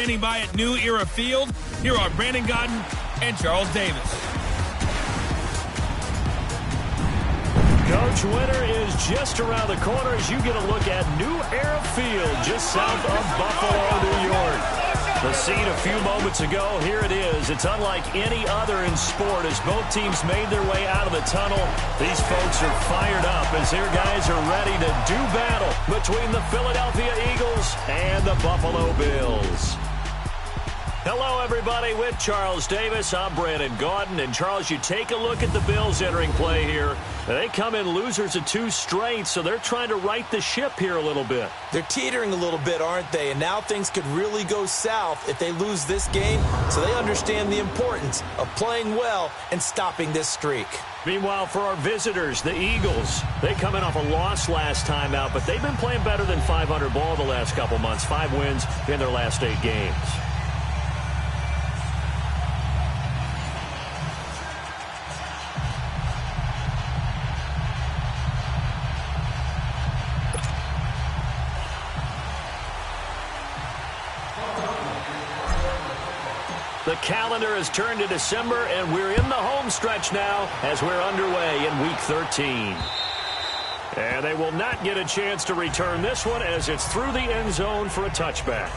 standing by at New Era Field. Here are Brandon Godden and Charles Davis. Coach, winter is just around the corner as you get a look at New Era Field just south of Buffalo, New York. The scene a few moments ago, here it is. It's unlike any other in sport as both teams made their way out of the tunnel. These folks are fired up as their guys are ready to do battle between the Philadelphia Eagles and the Buffalo Bills. Hello, everybody. With Charles Davis, I'm Brandon Gaudin. And, Charles, you take a look at the Bills entering play here. They come in losers of 2 straight, so they're trying to right the ship here a little bit. They're teetering a little bit, aren't they? And now things could really go south if they lose this game, so they understand the importance of playing well and stopping this streak. Meanwhile, for our visitors, the Eagles, they come in off a loss last time out, but they've been playing better than 500 ball the last couple months. 5 wins in their last 8 games. The calendar has turned to December, and we're in the home stretch now as we're underway in Week 13. And they will not get a chance to return this one as it's through the end zone for a touchback.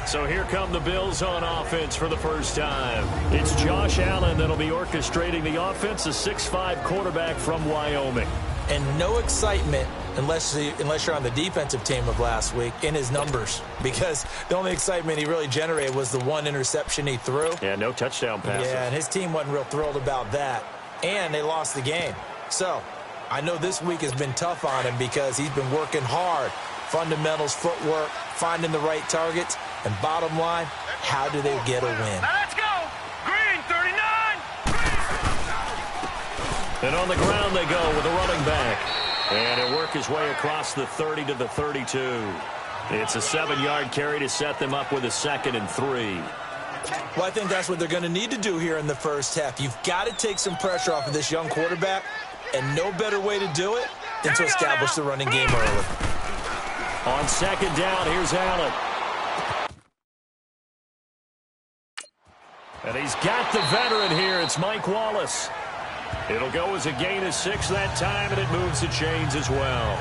So here come the Bills on offense for the first time. It's Josh Allen that'll be orchestrating the offense, a 6'5" quarterback from Wyoming. And no excitement unless you're on the defensive team of last week in his numbers, because the only excitement he really generated was the 1 interception he threw. Yeah, no touchdown passes. Yeah, and his team wasn't real thrilled about that. And they lost the game. So I know this week has been tough on him because he's been working hard. Fundamentals, footwork, finding the right targets. And bottom line, how do they get a win? Now let's go! Green, 39! And on the ground they go with a running back. And he'll work his way across the 30 to the 32. It's a 7-yard carry to set them up with a 2nd and 3. Well, I think that's what they're going to need to do here in the first half. You've got to take some pressure off of this young quarterback, and no better way to do it than to establish the running game early. On 2nd down, here's Allen. And he's got the veteran here. It's Mike Wallace. It'll go as a gain of 6 that time, and it moves the chains as well.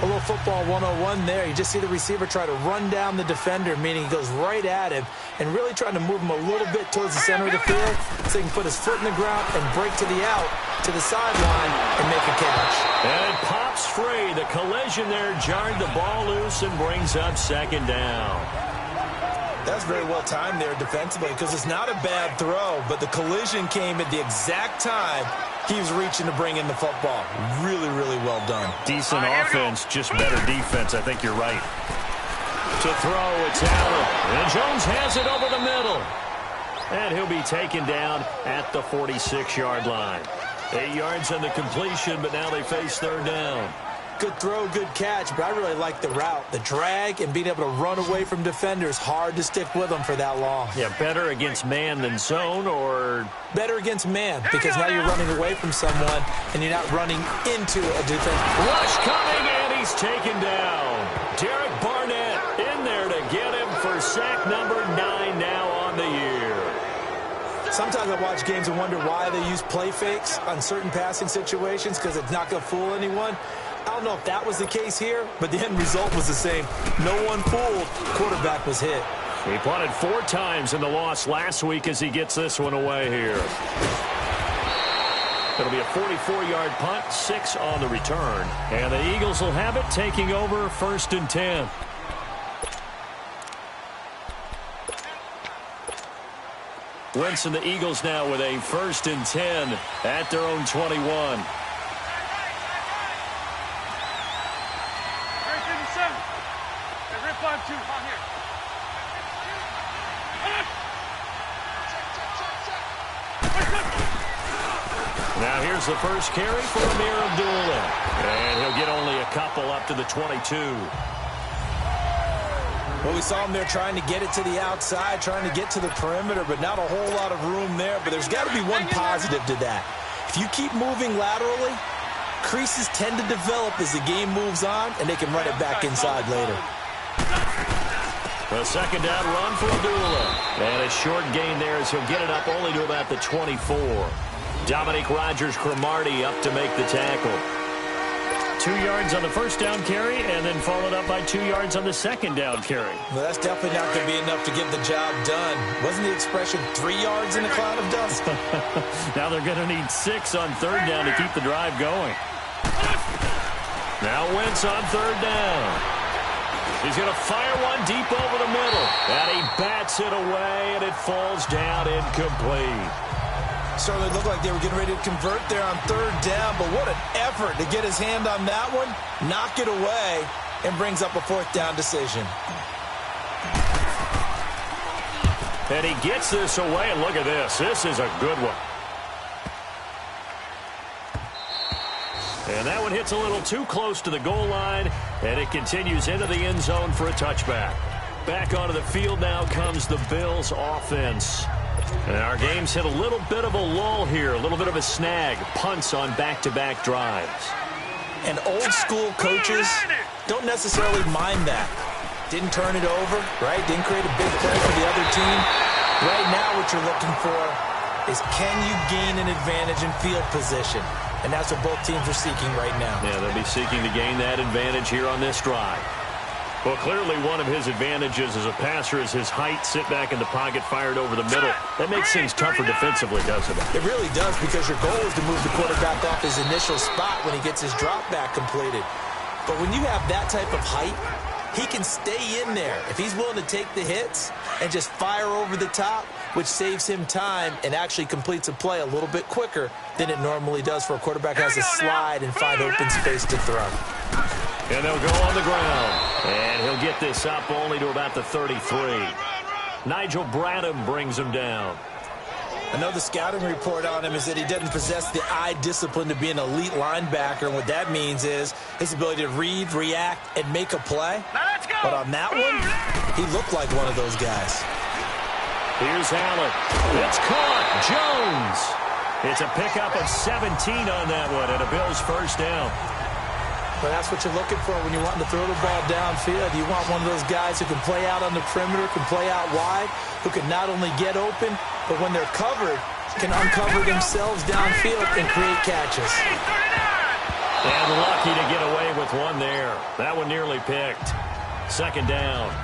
A little football 101 there. You just see the receiver try to run down the defender, meaning he goes right at him and really trying to move him a little bit towards the center of the field so he can put his foot in the ground and break to the out, to the sideline, and make a catch. And it pops free. The collision there jarred the ball loose and brings up 2nd down. That's very well timed there defensively because it's not a bad throw, but the collision came at the exact time he was reaching to bring in the football. Really, really well done. Decent offense, just better defense. I think you're right. To throw, it's Allen. And Jones has it over the middle. And he'll be taken down at the 46-yard line. 8 yards on the completion, but now they face 3rd down. Good throw, good catch, but I really like the route. The drag and being able to run away from defenders, hard to stick with them for that long. Yeah, better against man than zone, or? Better against man, because now you're running away from someone and you're not running into a defense. Rush coming, and he's taken down. Derek Barnett in there to get him for sack number 9 now on the year. Sometimes I watch games and wonder why they use play fakes on certain passing situations, because it's not going to fool anyone. I don't know if that was the case here, but the end result was the same. No one fooled. Quarterback was hit. He punted 4 times in the loss last week as he gets this one away here. It'll be a 44-yard punt, 6 on the return. And the Eagles will have it, taking over 1st and 10. Wentz and the Eagles now with a 1st and 10 at their own 21. Now here's the first carry for Amir Abdullah. And he'll get only a couple up to the 22. Well, we saw him there trying to get it to the outside, trying to get to the perimeter, but not a whole lot of room there. But there's got to be one positive to that. If you keep moving laterally, creases tend to develop as the game moves on, and they can run it back inside later. A second down run for Abdullah. And a short gain there as he'll get it up only to about the 24. Dominique Rodgers-Cromartie up to make the tackle. 2 yards on the first down carry, and then followed up by 2 yards on the second down carry. Well, that's definitely not going to be enough to get the job done. Wasn't the expression 3 yards in a cloud of dust? Now they're going to need 6 on third down to keep the drive going. Now Wentz on third down. He's going to fire one deep over the middle. And he bats it away, and it falls down incomplete. Certainly looked like they were getting ready to convert there on third down, but what an effort to get his hand on that one, knock it away, and brings up a fourth down decision. And he gets this away, and look at this. This is a good one. And that one hits a little too close to the goal line, and it continues into the end zone for a touchback. Back onto the field now comes the Bills offense. And our game's hit a little bit of a lull here, a little bit of a snag, punts on back-to-back drives. And old-school coaches don't necessarily mind that. Didn't turn it over, right? Didn't create a big play for the other team. Right now what you're looking for is can you gain an advantage in field position? And that's what both teams are seeking right now. Yeah, they'll be seeking to gain that advantage here on this drive. Well, clearly one of his advantages as a passer is his height, sit back in the pocket, fired over the middle. That makes things tougher defensively, doesn't it? It really does, because your goal is to move the quarterback off his initial spot when he gets his drop back completed. But when you have that type of height, he can stay in there if he's willing to take the hits and just fire over the top, which saves him time and actually completes a play a little bit quicker than it normally does for a quarterback who has to slide and find open space to throw. And they'll go on the ground. And he'll get this up only to about the 33. Nigel Bradham brings him down. I know the scouting report on him is that he doesn't possess the eye discipline to be an elite linebacker. And what that means is his ability to read, react, and make a play. But on that one, he looked like one of those guys. Here's Allen. It's caught. Jones. It's a pickup of 17 on that one, and a Bills first down. But that's what you're looking for when you're wanting to throw the ball downfield. You want one of those guys who can play out on the perimeter, can play out wide, who can not only get open, but when they're covered, can uncover themselves downfield and create catches. And lucky to get away with one there. That one nearly picked. Second down.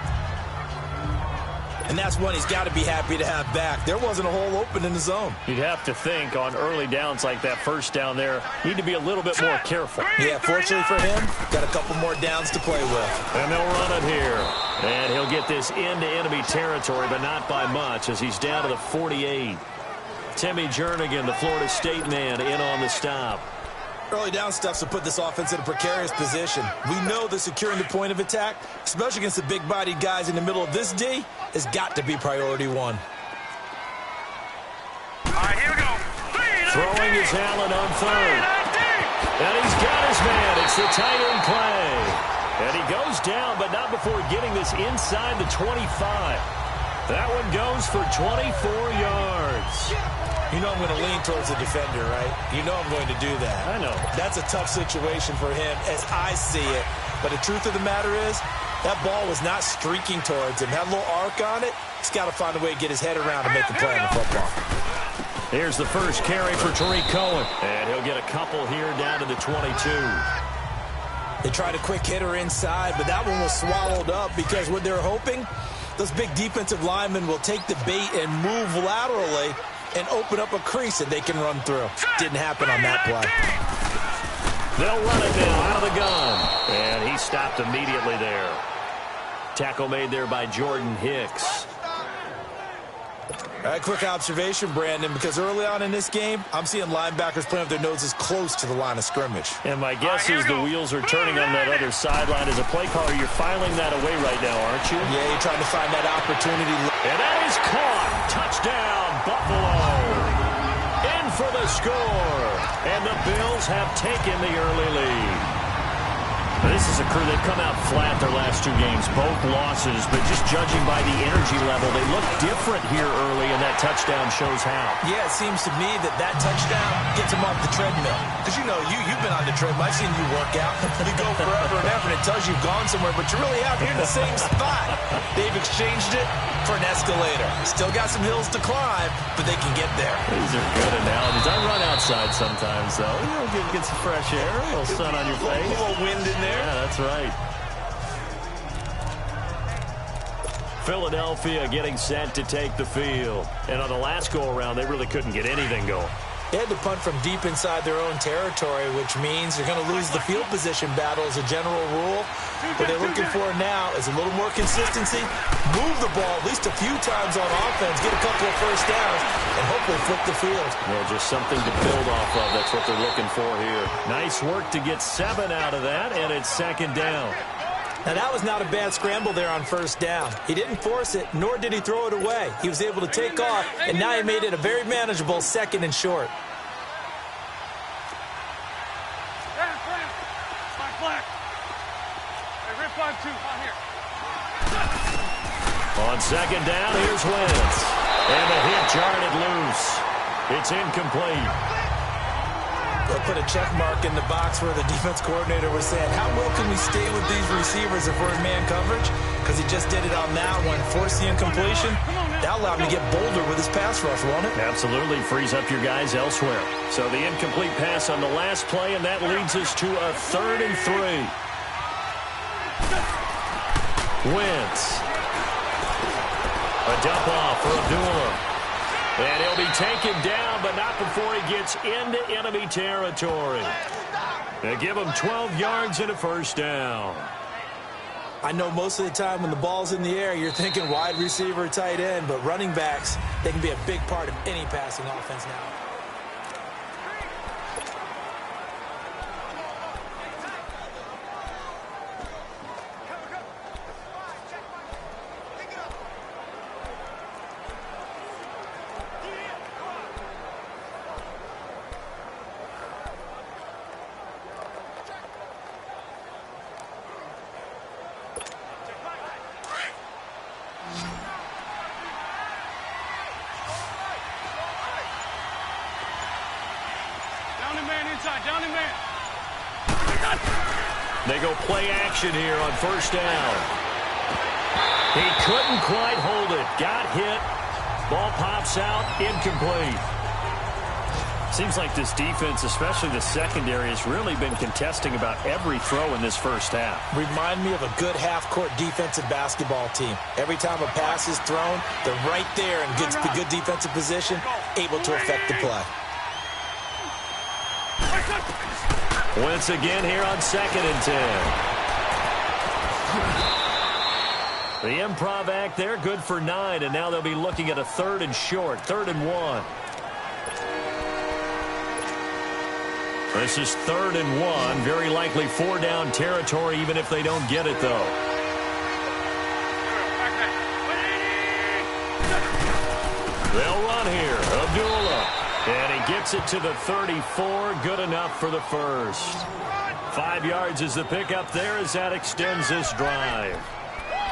And that's one he's got to be happy to have back. There wasn't a hole open in the zone. You'd have to think on early downs like that first down there, need to be a little bit more careful. Yeah, fortunately for him, got a couple more downs to play with. And they'll run it here. And he'll get this into enemy territory, but not by much as he's down to the 48. Timmy Jernigan, the Florida State man, in on the stop. Early down stuffs will put this offense in a precarious position. We know that securing the point of attack, especially against the big-bodied guys in the middle of this D, has got to be priority one. All right, here we go. Throwing is Allen on third. And he's got his man. It's the tight end play. And he goes down, but not before getting this inside the 25. That one goes for 24 yards. You know I'm going to lean towards the defender, right? You know I'm going to do that. I know. That's a tough situation for him as I see it. But the truth of the matter is, that ball was not streaking towards him. Had a little arc on it. He's got to find a way to get his head around and make a play on the football. Here's the first carry for Tariq Cohen. And he'll get a couple here down to the 22. They tried a quick hitter inside, but that one was swallowed up because what they're hoping, those big defensive linemen will take the bait and move laterally and open up a crease that they can run through. Didn't happen on that play. They'll run it now out of the gun. And he stopped immediately there. Tackle made there by Jordan Hicks. All right, quick observation, Brandon, because early on in this game, I'm seeing linebackers playing with their noses close to the line of scrimmage. And my guess is the wheels are turning on that other sideline. As a play caller, you're filing that away right now, aren't you? Yeah, you're trying to find that opportunity. And that is caught. Touchdown, Buffalo. In for the score. And the Bills have taken the early lead. This is a crew, they've come out flat their last two games, both losses, but just judging by the energy level, they look different here early, and that touchdown shows how. Yeah, it seems to me that touchdown gets them off the treadmill. Because, you know, you've been on the treadmill. I've seen you work out. You go forever and ever, and it tells you you've gone somewhere, but you're really out here in the same spot. They've exchanged it for an escalator. Still got some hills to climb, but they can get there. These are good analogies. I run outside sometimes, though. You know, get some fresh air, a little sun on your face. A little wind in there. Yeah, that's right. Philadelphia getting set to take the field. And on the last go-around, they really couldn't get anything going. They had to punt from deep inside their own territory, which means they're going to lose the field position battle as a general rule. What they're looking for now is a little more consistency, move the ball at least a few times on offense, get a couple of first downs, and hopefully flip the field. Yeah, just something to build off of. That's what they're looking for here. Nice work to get 7 out of that, and it's second down. Now, that was not a bad scramble there on first down. He didn't force it, nor did he throw it away. He was able to take off, and now he made it a very manageable 2nd and short. On second down, here's Wentz. And the hit jarred it loose. It's incomplete. They'll put a check mark in the box where the defense coordinator was saying, how well can we stay with these receivers if we're in man coverage? Because he just did it on that one, forced the incompletion. That allowed him to get bolder with his pass rush, won't it? Absolutely, frees up your guys elsewhere. So the incomplete pass on the last play, and that leads us to a 3rd and 3. Wentz. A dump off for Abdullah. And he'll be taken down, but not before he gets into enemy territory. They give him 12 yards and a first down. I know most of the time when the ball's in the air, you're thinking wide receiver, tight end, but running backs, they can be a big part of any passing offense now. They go play action here on first down. He couldn't quite hold it. Got hit. Ball pops out. Incomplete. Seems like this defense, especially the secondary, has really been contesting about every throw in this first half. Remind me of a good half-court defensive basketball team. Every time a pass is thrown, they're right there in good defensive position, able to affect the play. Once again here on 2nd and 10. The improv act there, good for 9, and now they'll be looking at a 3rd and short, 3rd and 1. This is 3rd and 1, very likely 4-down territory, even if they don't get it, though. They'll run here. Abdullah. And he gets it to the 34. Good enough for the first. 5 yards is the pickup there as that extends this drive.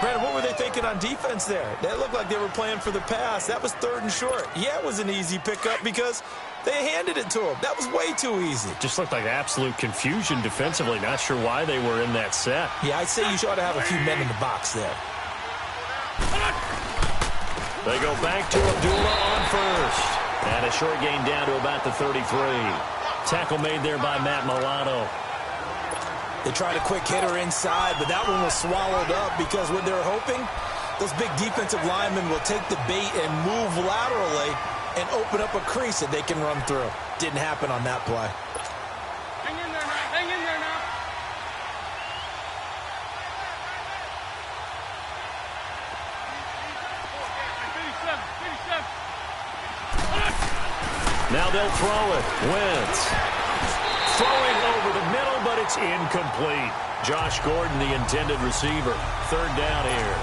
Brandon, what were they thinking on defense there? That looked like they were playing for the pass. That was 3rd and short. Yeah, it was an easy pickup because they handed it to him. That was way too easy. Just looked like absolute confusion defensively. Not sure why they were in that set. Yeah, I'd say you ought to have a few men in the box there. They go back to Abdullah on first. And a short gain down to about the 33. Tackle made there by Matt Milano. They tried a quick hitter inside, but that one was swallowed up because what they're hoping, those big defensive linemen will take the bait and move laterally and open up a crease that they can run through. Didn't happen on that play. Hang in there now. Hang in there now. Now they'll throw it. Wentz. Throwing over the middle, but it's incomplete. Josh Gordon, the intended receiver. 3rd down here.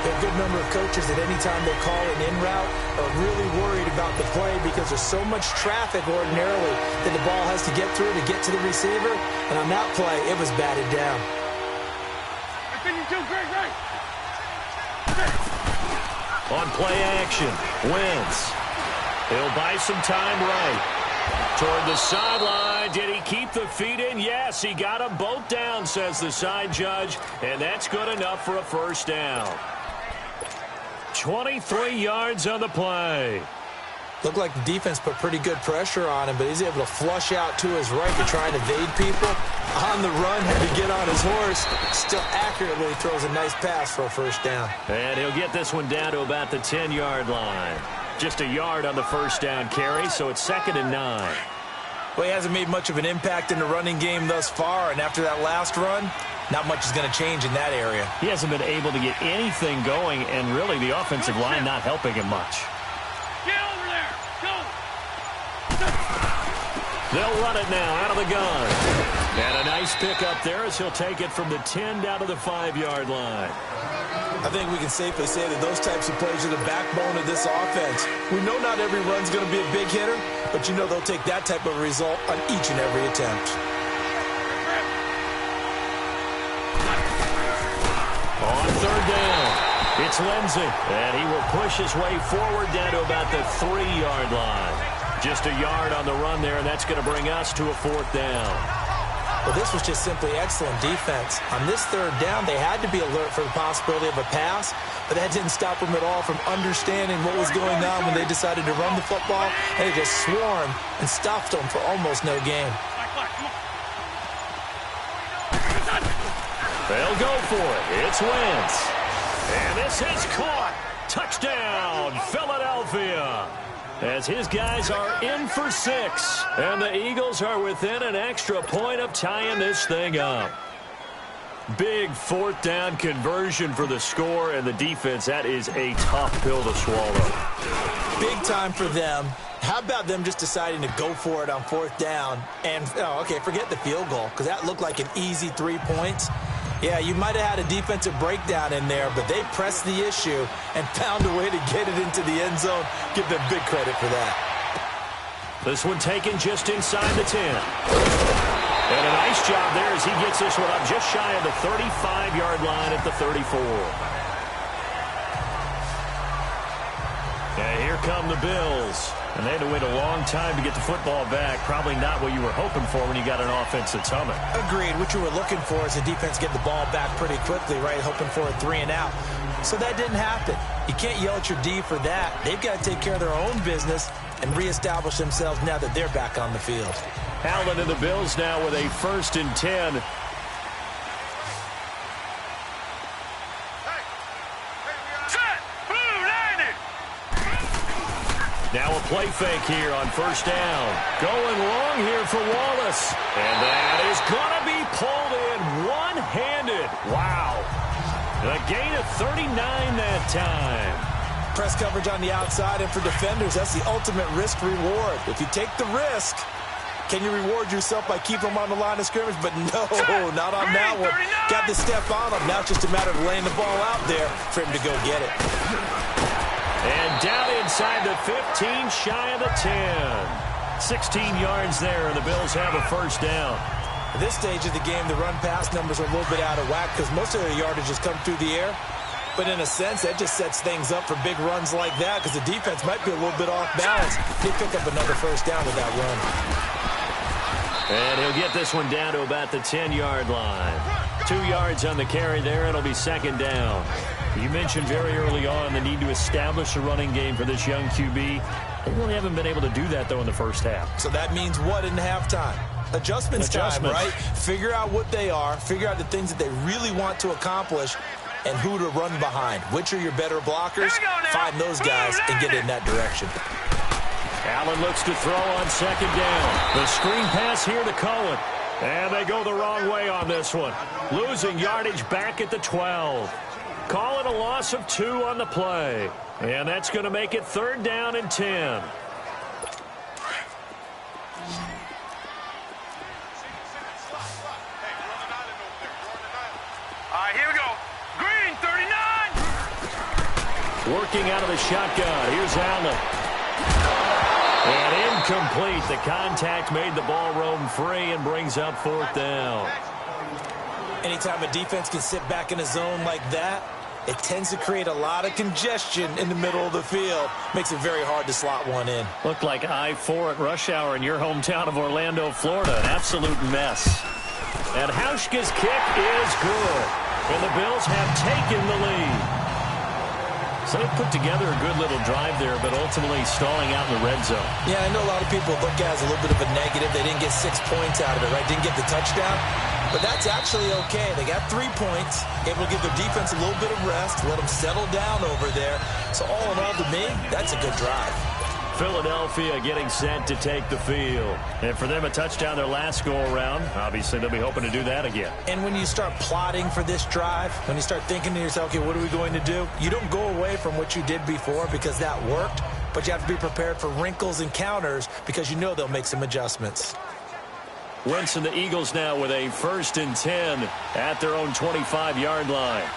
A good number of coaches at any time they call an in route are really worried about the play because there's so much traffic ordinarily that the ball has to get through to get to the receiver. And on that play, it was batted down. On play action, Wentz. He'll buy some time right. Toward the sideline. Did he keep the feet in? Yes, he got them both down, says the side judge. And that's good enough for a first down. 23 yards on the play. Looked like the defense put pretty good pressure on him, but he's able to flush out to his right to try and evade people. On the run, had to get on his horse. Still accurately throws a nice pass for a first down. And he'll get this one down to about the 10-yard line. Just a yard on the first down carry, so it's 2nd and 9. Well, he hasn't made much of an impact in the running game thus far, and after that last run, not much is going to change in that area. He hasn't been able to get anything going, and really the offensive line not helping him much. Get over there. Go. They'll run it now out of the gun. And a nice pick up there as he'll take it from the 10 down to the 5-yard line. I think we can safely say that those types of plays are the backbone of this offense. We know not every run's going to be a big hitter, but you know they'll take that type of result on each and every attempt. On 3rd down, it's Lindsey, and he will push his way forward down to about the 3-yard line. Just a yard on the run there, and that's going to bring us to a 4th down. Well, this was just simply excellent defense. On this 3rd down, they had to be alert for the possibility of a pass, but that didn't stop them at all from understanding what was going on when they decided to run the football, and they just swarmed and stopped them for almost no gain. They'll go for it. It's Wentz. And this is caught. Touchdown, Philadelphia. As his guys are in for 6. And the Eagles are within an extra point of tying this thing up. Big 4th down conversion for the score, and the defense, that is a tough pill to swallow. Big time for them. How about them just deciding to go for it on 4th down? And, forget the field goal, because that looked like an easy 3 points. Yeah, you might have had a defensive breakdown in there, but they pressed the issue and found a way to get it into the end zone. Give them big credit for that. This one taken just inside the 10. And a nice job there as he gets this one up just shy of the 35-yard line at the 34. And here come the Bills. And they had to wait a long time to get the football back. Probably not what you were hoping for when you got an offense that's humming. Agreed. What you were looking for is the defense get the ball back pretty quickly, right? Hoping for a 3 and out. So that didn't happen. You can't yell at your D for that. They've got to take care of their own business and reestablish themselves now that they're back on the field. Allen and the Bills now with a 1st and 10. Now a play fake here on 1st down. Going long here for Wallace. And that is going to be pulled in one-handed. Wow. A gain of 39 that time. Press coverage on the outside, and for defenders, that's the ultimate risk-reward. If you take the risk, can you reward yourself by keeping them on the line of scrimmage? But no, not on that one. Got to step on them. Now it's just a matter of laying the ball out there for him to go get it. And down inside the 15, shy of the 10. 16 yards there, and the Bills have a 1st down. At this stage of the game, the run-pass numbers are a little bit out of whack because most of their yardage has come through the air. But in a sense, that just sets things up for big runs like that because the defense might be a little bit off balance. They pick up another 1st down with that run. And he'll get this one down to about the 10-yard line. 2 yards on the carry there, and it'll be 2nd down. You mentioned very early on the need to establish a running game for this young QB. They really haven't been able to do that, though, in the 1st half. So that means what in halftime? Adjustments time, right? Figure out what they are, figure out the things that they really want to accomplish, and who to run behind. Which are your better blockers? Find those guys and get in that direction. Allen looks to throw on 2nd down. The screen pass here to Cohen. And they go the wrong way on this one. Losing yardage back at the 12. Call it a loss of 2 on the play. And that's going to make it 3rd down and 10. Here we go. Green, 39. Working out of the shotgun. Here's Allen. And incomplete. The contact made the ball roam free and brings up 4th down. Anytime a defense can sit back in a zone like that, it tends to create a lot of congestion in the middle of the field. Makes it very hard to slot one in. Looked like I-4 at rush hour in your hometown of Orlando, Florida. An absolute mess. And Hauschka's kick is good. And the Bills have taken the lead. So they put together a good little drive there, but ultimately stalling out in the red zone. Yeah, I know a lot of people look at it as a little bit of a negative. They didn't get 6 points out of it, right? Didn't get the touchdown. But that's actually okay. They got 3 points. Able to give their defense a little bit of rest, let them settle down over there. So all in all, to me, that's a good drive. Philadelphia getting set to take the field. And for them, a touchdown their last go-around. Obviously, they'll be hoping to do that again. And when you start plotting for this drive, when you start thinking to yourself, okay, what are we going to do? You don't go away from what you did before because that worked, but you have to be prepared for wrinkles and counters because you know they'll make some adjustments. Wentz and the Eagles now with a 1st and 10 at their own 25-yard line.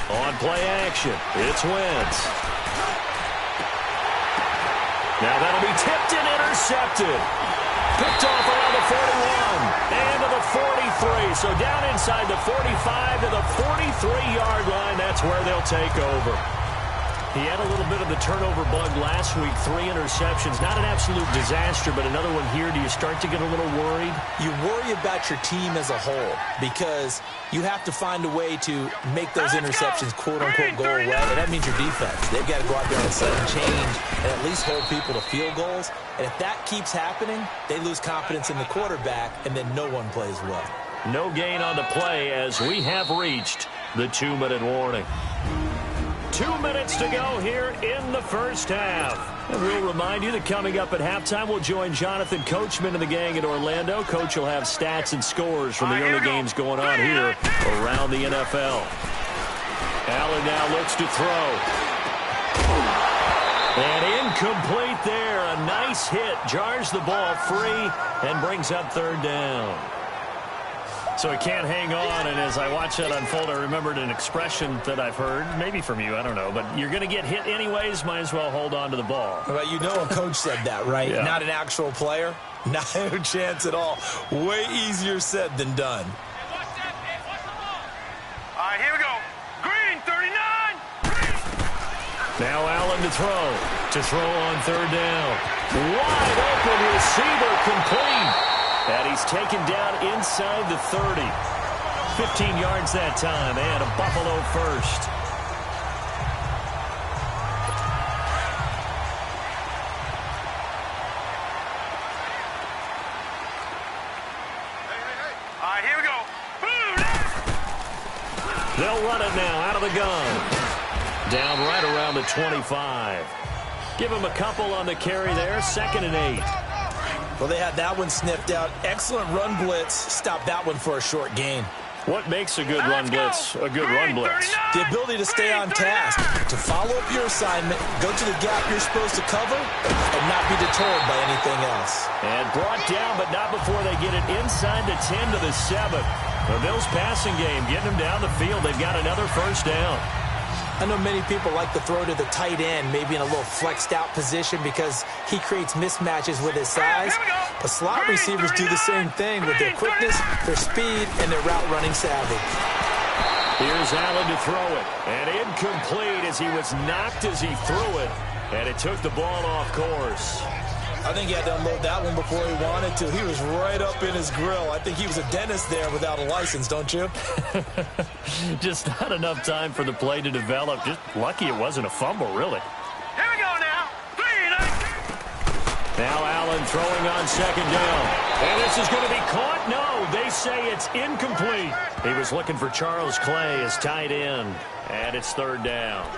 On play action, it's Wentz. Now that'll be tipped and intercepted. Picked off around the 41 and to the 43. So down inside the 45 to the 43-yard line. That's where they'll take over. He had a little bit of the turnover bug last week. 3 interceptions. Not an absolute disaster, but another one here. Do you start to get a little worried? You worry about your team as a whole because you have to find a way to make those interceptions, quote-unquote, go away. And that means your defense. They've got to go out there and sudden change and at least hold people to field goals. And if that keeps happening, they lose confidence in the quarterback, and then no one plays well. No gain on the play as we have reached the 2-minute warning. 2 minutes to go here in the first half. And we'll remind you that coming up at halftime, we'll join Jonathan Coachman and the gang in Orlando. Coach will have stats and scores from the early games going on here around the NFL. Allen now looks to throw. And incomplete there. A nice hit. Jars the ball free and brings up 3rd down. So he can't hang on, and as I watch that unfold, I remembered an expression that I've heard, maybe from you, I don't know, but you're going to get hit anyways, might as well hold on to the ball. Well, you know a coach said that, right? Yeah. Not an actual player. Not a chance at all. Way easier said than done. All right, here we go. Green, 39. Now Allen to throw. To throw on 3rd down. Wide open receiver complete. And he's taken down inside the 30. 15 yards that time, and a Buffalo first. All right, here we go. They'll run it now out of the gun. Down right around the 25. Give him a couple on the carry there. 2nd and 8. Well, they had that one sniffed out. Excellent run blitz. Stop that one for a short gain. What makes a good run blitz a good run blitz? The ability to stay on task, to follow up your assignment, go to the gap you're supposed to cover, and not be deterred by anything else. And brought down, but not before they get it inside the 10 to the 7. The Bills passing game, getting them down the field. They've got another 1st down. I know many people like to throw to the tight end, maybe in a little flexed out position because he creates mismatches with his size. But slot receivers do the same thing with their quickness, their speed, and their route running savvy. Here's Allen to throw it. And incomplete as he was knocked as he threw it. And it took the ball off course. I think he had to unload that one before he wanted to. He was right up in his grill. I think he was a dentist there without a license, don't you? Just not enough time for the play to develop. Just lucky it wasn't a fumble, really. Here we go now. 3. Now Allen throwing on 2nd down. And this is going to be caught? No, they say it's incomplete. He was looking for Charles Clay as tight end. And it's 3rd down.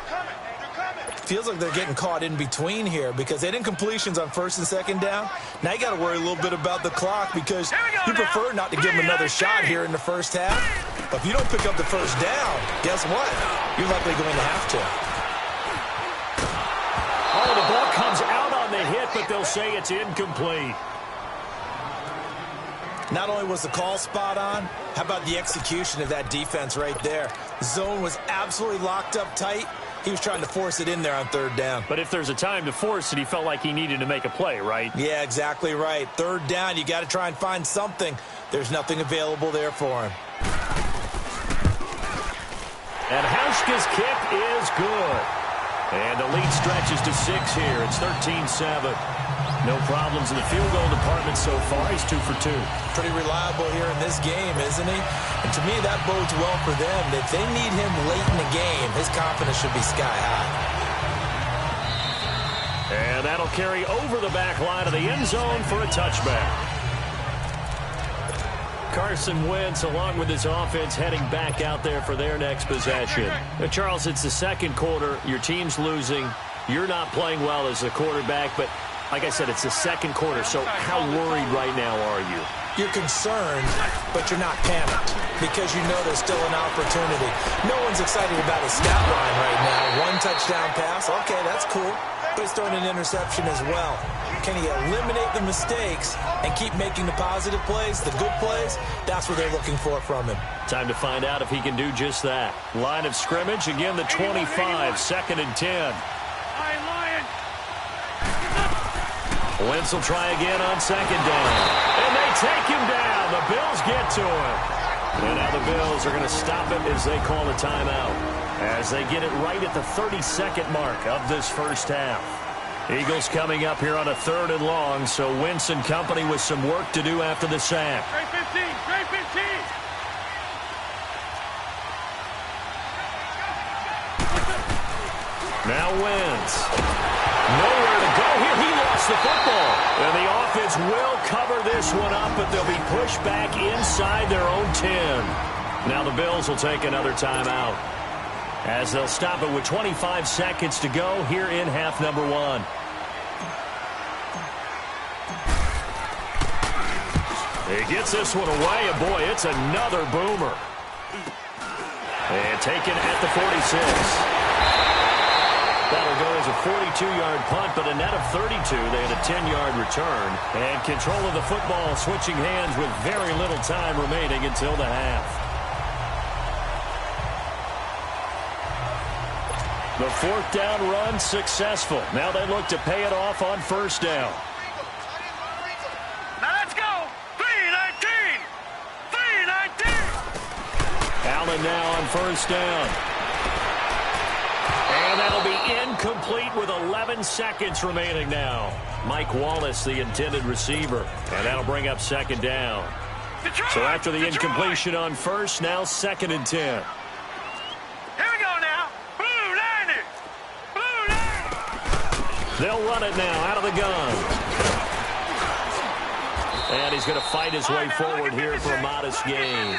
Feels like they're getting caught in between here because they had incompletions on 1st and 2nd down. Now you got to worry a little bit about the clock because you prefer not to give them another shot here in the first half. But if you don't pick up the 1st down, guess what? You're likely going to have to. Oh, the ball comes out on the hit, but they'll say it's incomplete. Not only was the call spot on, how about the execution of that defense right there? Zone was absolutely locked up tight. He was trying to force it in there on 3rd down. But if there's a time to force it, he felt like he needed to make a play, right? Yeah, exactly right. 3rd down, you got to try and find something. There's nothing available there for him. And Hauschka's kick is good. And the lead stretches to 6 here. It's 13-7. No problems in the field goal department so far. He's 2 for 2. Pretty reliable here in this game, isn't he? And to me, that bodes well for them. If they need him late in the game, his confidence should be sky high. And that'll carry over the back line of the end zone for a touchback. Carson Wentz, along with his offense, heading back out there for their next possession. Charles, it's the second quarter. Your team's losing. You're not playing well as a quarterback, but like I said, it's the second quarter, so how worried right now are you? You're concerned, but you're not panicked because you know there's still an opportunity. No one's excited about his stat line right now. 1 touchdown pass, okay, that's cool. But he's throwing an interception as well. Can he eliminate the mistakes and keep making the positive plays, the good plays? That's what they're looking for from him. Time to find out if he can do just that. Line of scrimmage, again the 25, 2nd and 10. Wentz will try again on 2nd down. And they take him down. The Bills get to him. And now the Bills are going to stop it as they call a timeout, as they get it right at the 32nd mark of this first half. Eagles coming up here on a 3rd and long, so Wentz and company with some work to do after the sack. Trey 15, Trey 15. Now Wentz. Nowhere to go here. He lost the football. And the offense will cover this one up, but they'll be pushed back inside their own 10. Now the Bills will take another timeout, as they'll stop it with 25 seconds to go here in half number 1. He gets this one away, and boy, it's another boomer. And taken at the 46. That'll go as a 42-yard punt, but a net of 32. They had a 10-yard return. And control of the football switching hands with very little time remaining until the half. The 4th down run successful. Now they look to pay it off on 1st down. Now let's go. 3-19. 3-19. Allen now on 1st down. And that'll be incomplete with 11 seconds remaining now. Mike Wallace, the intended receiver. And that'll bring up 2nd down. Detroit, So after the Detroit. incompletion on 1st, now 2nd and 10. Here we go now. Blue 90. Blue 90. They'll run it now out of the gun. And he's going to fight his way forward here for a modest gain.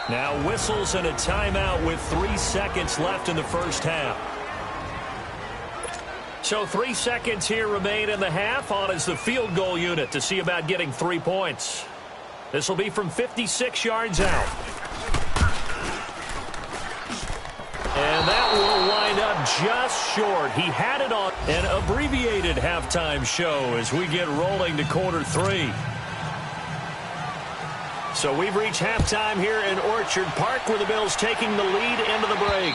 Now whistles and a timeout with 3 seconds left in the first half. So 3 seconds here remain in the half. On is the field goal unit to see about getting 3 points. This will be from 56 yards out. And that will wind up just short. He had it on an abbreviated halftime show as we get rolling to quarter 3. So we've reached halftime here in Orchard Park, where the Bills taking the lead into the break.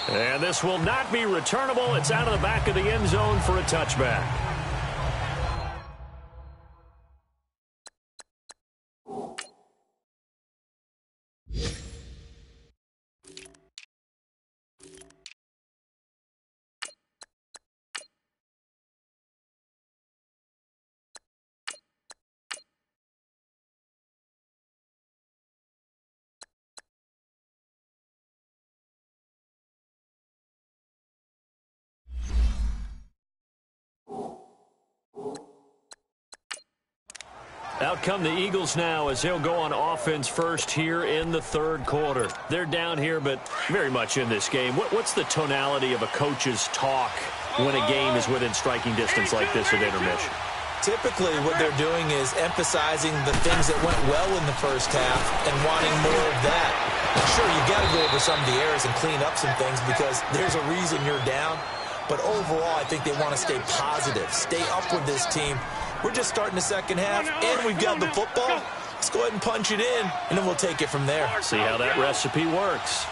And this will not be returnable. It's out of the back of the end zone for a touchback. Out come the Eagles now as they'll go on offense first here in the 3rd quarter. They're down here, but very much in this game. What's the tonality of a coach's talk when a game is within striking distance like this at intermission? Typically, what they're doing is emphasizing the things that went well in the first half and wanting more of that. Sure, you got to go over some of the errors and clean up some things because there's a reason you're down. But overall, I think they want to stay positive, stay up with this team. We're just starting the second half, and we've got the football. Let's go ahead and punch it in, and then we'll take it from there. See how that recipe works.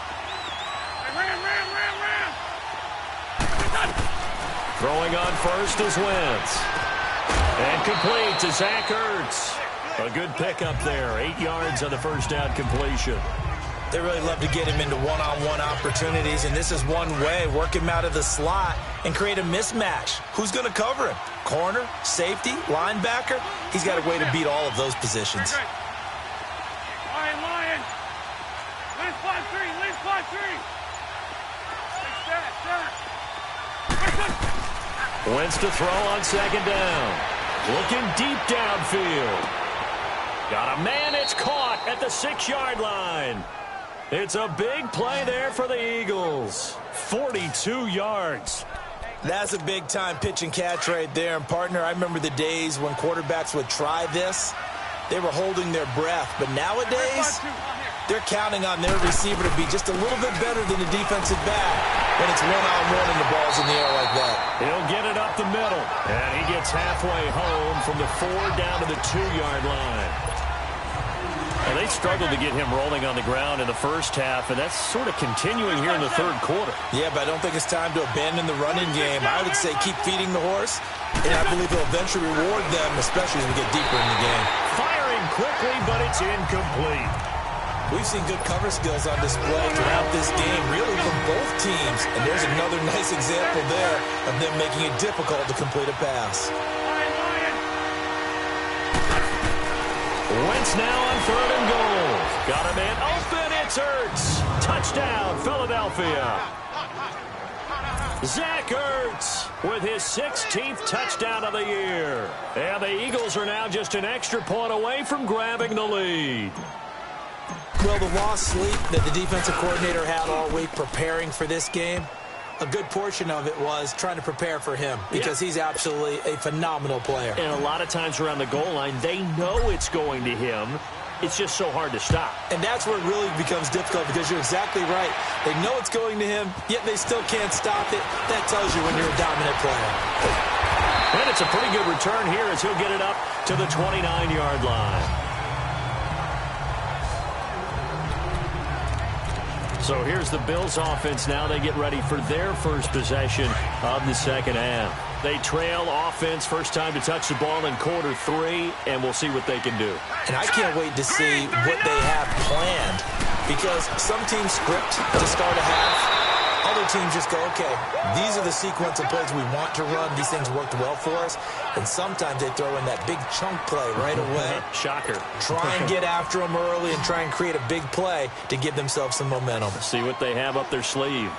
Throwing on first is Wentz. And complete to Zach Ertz. A good pickup there. 8 yards on the first down completion. They really love to get him into one-on-one opportunities, and this is one way. Work him out of the slot and create a mismatch. Who's going to cover him? Corner, safety, linebacker? He's got a way to beat all of those positions. Lion. Lead spot three. Wentz to throw on second down. Looking deep downfield. Got a man, it's caught at the 6-yard line. It's a big play there for the Eagles. 42 yards. That's a big-time pitch and catch right there. And, partner, I remember the days when quarterbacks would try this. They were holding their breath. But nowadays, they're counting on their receiver to be just a little bit better than the defensive back when it's one-on-one and the ball's in the air like that. He'll get it up the middle. And he gets halfway home from the 4 down to the 2-yard line. Well, they struggled to get him rolling on the ground in the first half, and that's sort of continuing here in the third quarter. Yeah, but I don't think it's time to abandon the running game. I would say keep feeding the horse, and I believe they'll eventually reward them, especially as we get deeper in the game. Firing quickly, but it's incomplete. We've seen good cover skills on display throughout this game, really from both teams, and there's another nice example there of them making it difficult to complete a pass. Wentz now on 3rd and goal. Got him in open. It's Ertz. Touchdown, Philadelphia. Zach Ertz with his 16th touchdown of the year. And the Eagles are now just an extra point away from grabbing the lead. Well, the lost sleep that the defensive coordinator had all week preparing for this game, a good portion of it was trying to prepare for him because he's absolutely a phenomenal player. And a lot of times around the goal line, they know it's going to him. It's just so hard to stop. And that's where it really becomes difficult because you're exactly right. They know it's going to him, yet they still can't stop it. That tells you when you're a dominant player. And it's a pretty good return here as he'll get it up to the 29-yard line. So here's the Bills offense now. They get ready for their first possession of the second half. They trail offense, first time to touch the ball in quarter 3, and we'll see what they can do. And I can't wait to see what they have planned because some teams script to start a half. Other teams just go, okay, these are the sequence of plays we want to run. These things worked well for us. And sometimes they throw in that big chunk play right away. Shocker. Try and get after them early and try and create a big play to give themselves some momentum. See what they have up their sleeve.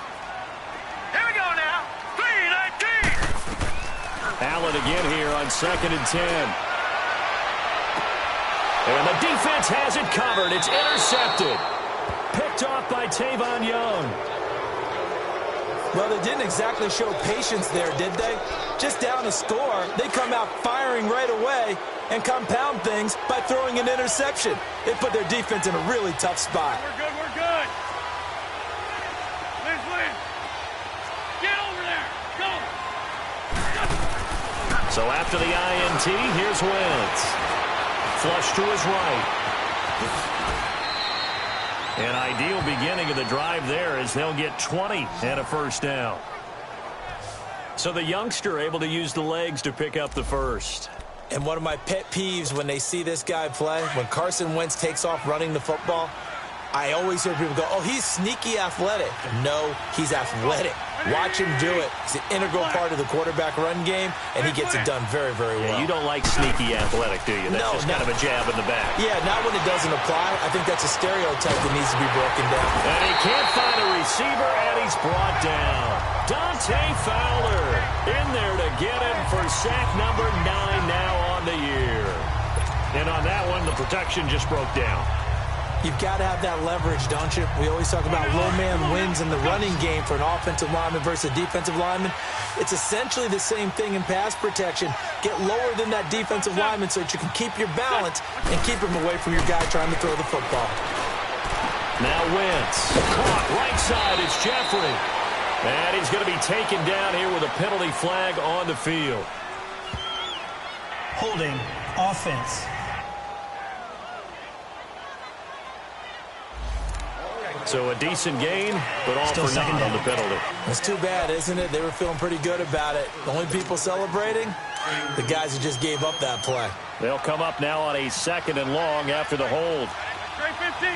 Here we go now. 3-19. Allen again here on 2nd and 10. And the defense has it covered. It's intercepted. Picked off by Tavon Young. Well, they didn't exactly show patience there, did they? Just down a score, they come out firing right away and compound things by throwing an interception. They put their defense in a really tough spot. We're good. Liz. Get over there. Go. So after the INT, here's Wentz. Flush to his right. An ideal beginning of the drive there as they'll get 20 and a first down. So the youngster able to use the legs to pick up the first. And one of my pet peeves when they see this guy play, when Carson Wentz takes off running the football, I always hear people go, oh, he's sneaky athletic. No, he's athletic. Watch him do it. He's an integral part of the quarterback run game, and he gets it done very, very well. Yeah, you don't like sneaky athletic, do you? That's just kind of a jab in the back. Yeah, not when it doesn't apply. I think that's a stereotype that needs to be broken down. And he can't find a receiver, and he's brought down. Dante Fowler in there to get him for sack number 9 now on the year. And on that one, the protection just broke down. You've got to have that leverage, don't you? We always talk about low man wins in the running game for an offensive lineman versus a defensive lineman. It's essentially the same thing in pass protection. Get lower than that defensive lineman so that you can keep your balance and keep him away from your guy trying to throw the football. Now Wentz. Caught right side. It's Jeffrey. And he's going to be taken down here with a penalty flag on the field. Holding offense. So a decent gain, but all Still for naught on the penalty. It's too bad, isn't it? They were feeling pretty good about it. The only people celebrating, the guys who just gave up that play. They'll come up now on a 2nd and long after the hold. Straight 15.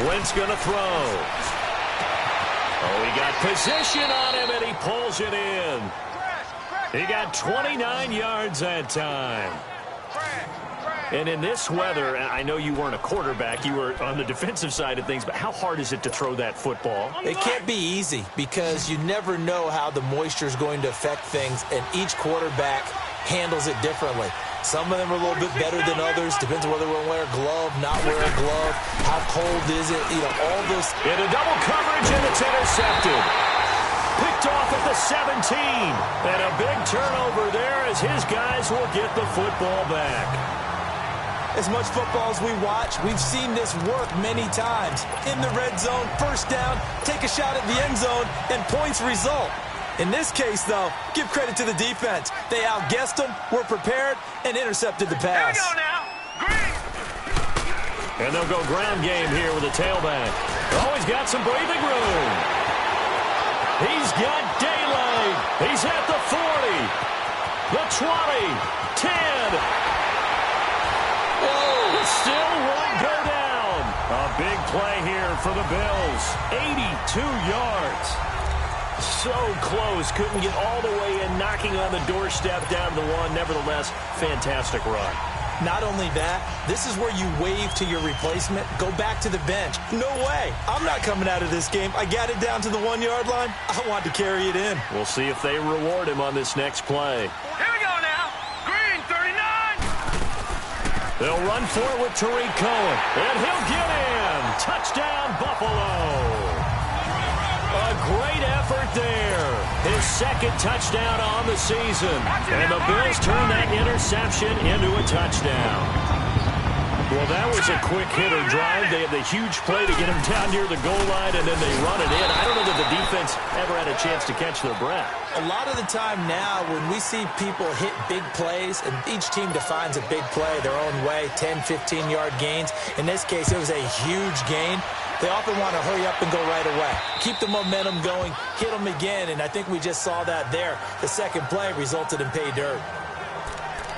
Wentz going to throw. Oh, he got position on him, and he pulls it in. He got 29 yards that time. And in this weather, I know you weren't a quarterback. You were on the defensive side of things, but how hard is it to throw that football? It can't be easy because you never know how the moisture is going to affect things, and each quarterback handles it differently. Some of them are a little bit better than others. Depends on whether we're wearing a glove, not wear a glove. How cold is it? You know, all those. Into double coverage, and it's intercepted. Picked off at the 17. And a big turnover there as his guys will get the football back. As much football as we watch, we've seen this work many times. In the red zone, first down, take a shot at the end zone, and points result. In this case, though, give credit to the defense. They outguessed them, were prepared, and intercepted the pass. Here we go now. Green. And they'll go ground game here with a tailback. Oh, he's got some breathing room. He's got daylight. He's at the 40, the 20, 10. Whoa, still won't go down. A big play here for the Bills. 82 yards. So close. Couldn't get all the way in, knocking on the doorstep down to the one. Nevertheless, fantastic run. Not only that, this is where you wave to your replacement. Go back to the bench. No way. I'm not coming out of this game. I got it down to the 1 yard line. I want to carry it in. We'll see if they reward him on this next play. Here we go now. Green, 39. They'll run for it with Tariq Cohen. And he'll get in. Touchdown, Buffalo. A great effort there. His second touchdown on the season. And the Bills turn that interception into a touchdown. Well, that was a quick hitter drive. They had the huge play to get him down near the goal line, and then they run it in. I don't know that the defense ever had a chance to catch their breath. A lot of the time now when we see people hit big plays, and each team defines a big play their own way, 10, 15-yard gains. In this case, it was a huge gain. They often want to hurry up and go right away. Keep the momentum going, hit them again, and I think we just saw that there. The second play resulted in pay dirt.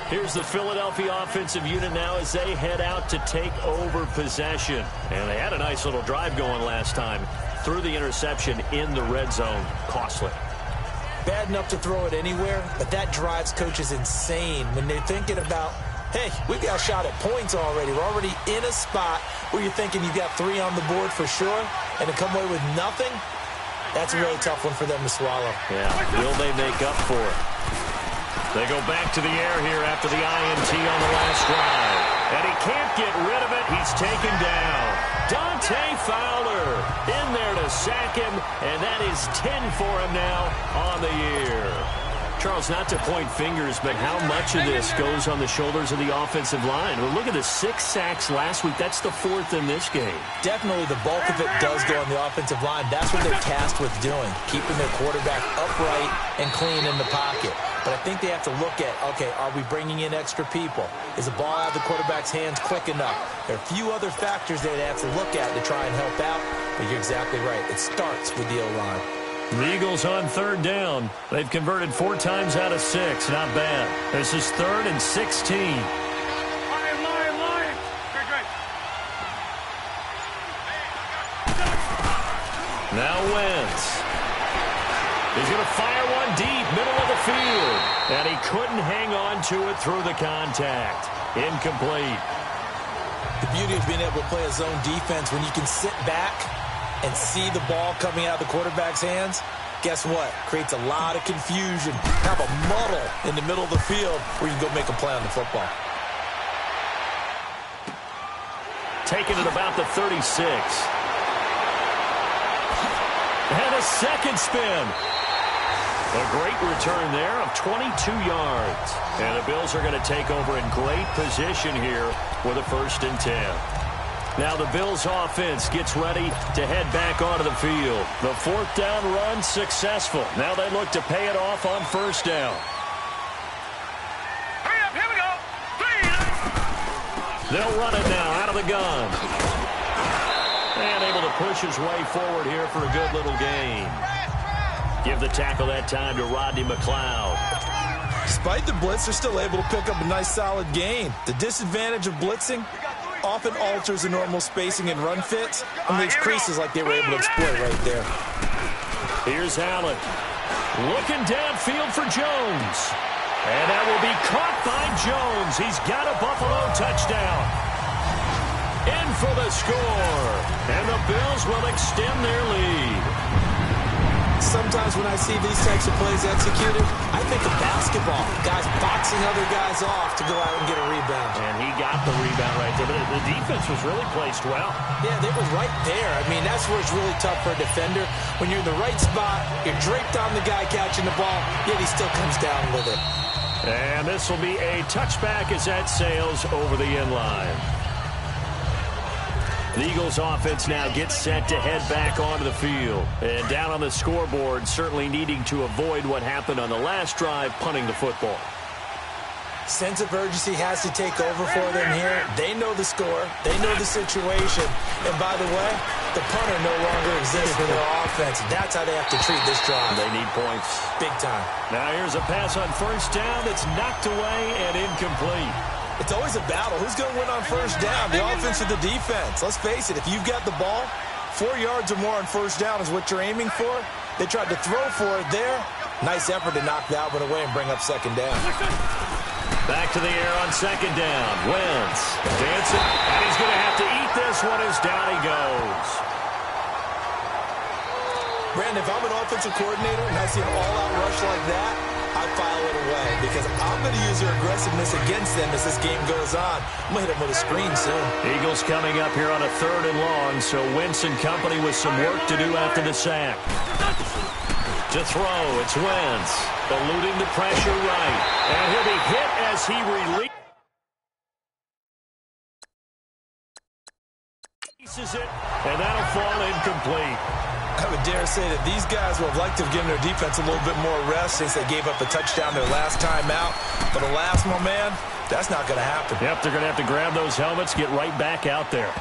Here's the Philadelphia offensive unit now as they head out to take over possession. And they had a nice little drive going last time. Threw the interception in the red zone. Costly. Bad enough to throw it anywhere, but that drives coaches insane when they're thinking about, hey, we've got a shot at points already. We're already in a spot where you're thinking you've got 3 on the board for sure, and to come away with nothing, that's a really tough one for them to swallow. Yeah, will they make up for it? They go back to the air here after the INT on the last drive. And he can't get rid of it. He's taken down. Dante Fowler in there to sack him, and that is 10 for him now on the year. Charles, not to point fingers, but how much of this goes on the shoulders of the offensive line? Well, look at the 6 sacks last week. That's the 4th in this game. Definitely the bulk of it does go on the offensive line. That's what they're tasked with doing, keeping their quarterback upright and clean in the pocket. But I think they have to look at, okay, are we bringing in extra people? Is the ball out of the quarterback's hands quick enough? There are a few other factors they have to look at to try and help out, but you're exactly right. It starts with the O-line. The Eagles on 3rd down. They've converted 4 times out of 6. Not bad. This is 3rd and 16. Lion. Great. Now Wentz. He's going to fire one deep, middle of the field. And he couldn't hang on to it through the contact. Incomplete. The beauty of being able to play a zone defense when you can sit back and see the ball coming out of the quarterback's hands, guess what? Creates a lot of confusion. Have a muddle in the middle of the field where you can go make a play on the football. Taken at about the 36. And a second spin. A great return there of 22 yards. And the Bills are going to take over in great position here with a 1st and 10. Now the Bills offense gets ready to head back onto the field. The 4th down run successful. Now they look to pay it off on 1st down. Hurry up, here we go. 3. They'll run it now out of the gun. And able to push his way forward here for a good little gain. Give the tackle that time to Rodney McLeod. Despite the blitz, they're still able to pick up a nice solid gain. The disadvantage of blitzing, often alters the normal spacing and run fits and leaves creases like they were able to exploit right there. Here's Allen. Looking downfield for Jones. And that will be caught by Jones. He's got a Buffalo touchdown. In for the score. And the Bills will extend their lead. Sometimes when I see these types of plays executed, I think of basketball. Guys boxing other guys off to go out and get a rebound. And he got the rebound right there. But the defense was really placed well. Yeah, they were right there. I mean, that's where it's really tough for a defender. When you're in the right spot, you're draped on the guy catching the ball, yet he still comes down with it. And this will be a touchback as that sails over the end line. The Eagles offense now gets set to head back onto the field. And down on the scoreboard, certainly needing to avoid what happened on the last drive, punting the football. Sense of urgency has to take over for them here. They know the score. They know the situation. And by the way, the punter no longer exists for their offense. That's how they have to treat this drive. They need points. Big time. Now here's a pass on first down that's knocked away and incomplete. It's always a battle. Who's going to win on first down, the offense or the defense? Let's face it, if you've got the ball, 4 yards or more on first down is what you're aiming for. They tried to throw for it there. Nice effort to knock that one away and bring up second down. Back to the air on second down. Wentz dancing, and he's going to have to eat this one as down he goes. Brandon, if I'm an offensive coordinator and I see an all-out rush like that, I file it away because I'm going to use their aggressiveness against them as this game goes on. I'm going to hit them with a screen soon. Eagles coming up here on a 3rd and long, so Wentz and company with some work to do after the sack. To throw, it's Wentz, eluding the pressure right, and he'll be hit as he releases it, and that'll fall incomplete. I would dare say that these guys would have liked to have given their defense a little bit more rest since they gave up a touchdown their last time out. But alas, my man, that's not going to happen. Yep, they're going to have to grab those helmets, get right back out there.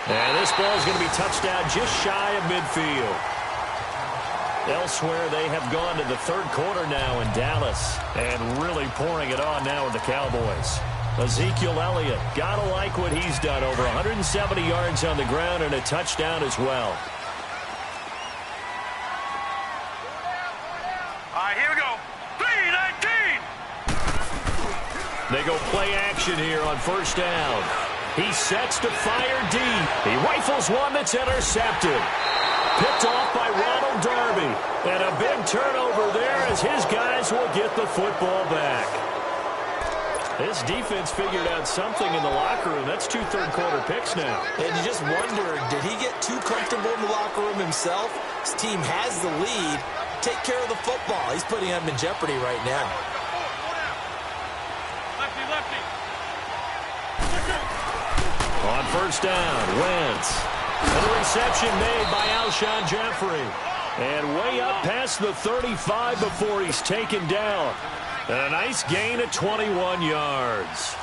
And this ball is going to be touchdown just shy of midfield. Elsewhere, they have gone to the 3rd quarter now in Dallas and really pouring it on now with the Cowboys. Ezekiel Elliott, gotta like what he's done. Over 170 yards on the ground and a touchdown as well. Here we go. 3-19. They go play action here on first down. He sets to fire deep. He rifles one that's intercepted. Picked off by Ronald Darby. And a big turnover there as his guys will get the football back. This defense figured out something in the locker room. That's 2 third-quarter picks now. And you just wonder, did he get too comfortable in the locker room himself? His team has the lead. Take care of the football. He's putting them in jeopardy right now. Lefty, lefty. On first down, Wentz. And the reception made by Alshon Jeffrey. And way up past the 35 before he's taken down. And a nice gain of 21 yards.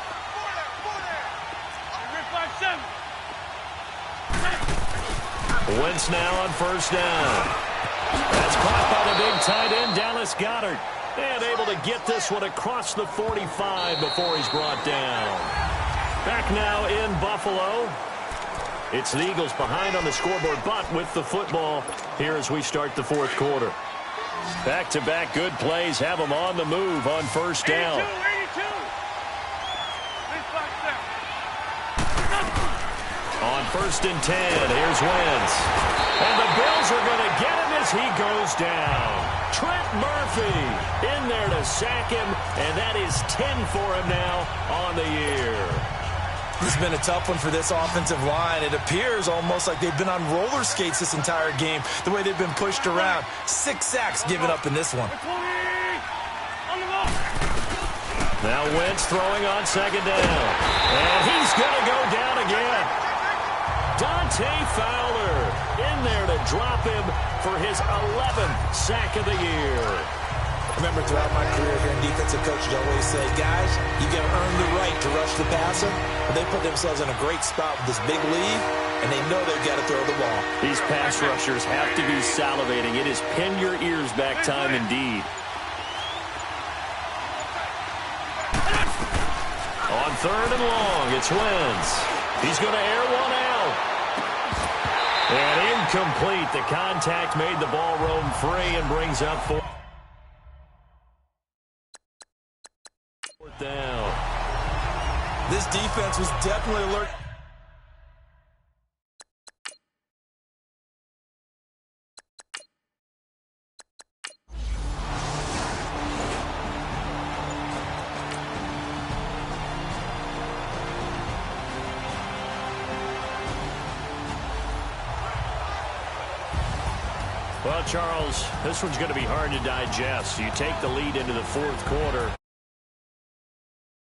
Wentz now on first down. That's caught by the big tight end, Dallas Goedert. And able to get this one across the 45 before he's brought down. Back now in Buffalo. It's the Eagles behind on the scoreboard, but with the football here as we start the 4th quarter. Back-to-back good plays have them on the move on first down. 82. On first and 10, here's Wentz. And the Bills are going to get him as he goes down. Trent Murphy in there to sack him, and that is 10 for him now on the year. This has been a tough one for this offensive line. It appears almost like they've been on roller skates this entire game, the way they've been pushed around. 6 sacks given up in this one. Now Wentz throwing on second down. And he's going to go down again. Dante Fowler in there to drop him for his 11th sack of the year. I remember throughout my career here in defensive coaches always say, guys, you got to earn the right to rush the passer. But they put themselves in a great spot with this big lead, and they know they've got to throw the ball. These pass rushers have to be salivating. It is pin your ears back time indeed. On 3rd and long, it's Wentz. He's going to air one out. And incomplete. The contact made the ball roam free and brings up fourth down. This defense was definitely alert. Well, Charles, this one's going to be hard to digest. You take the lead into the fourth quarter.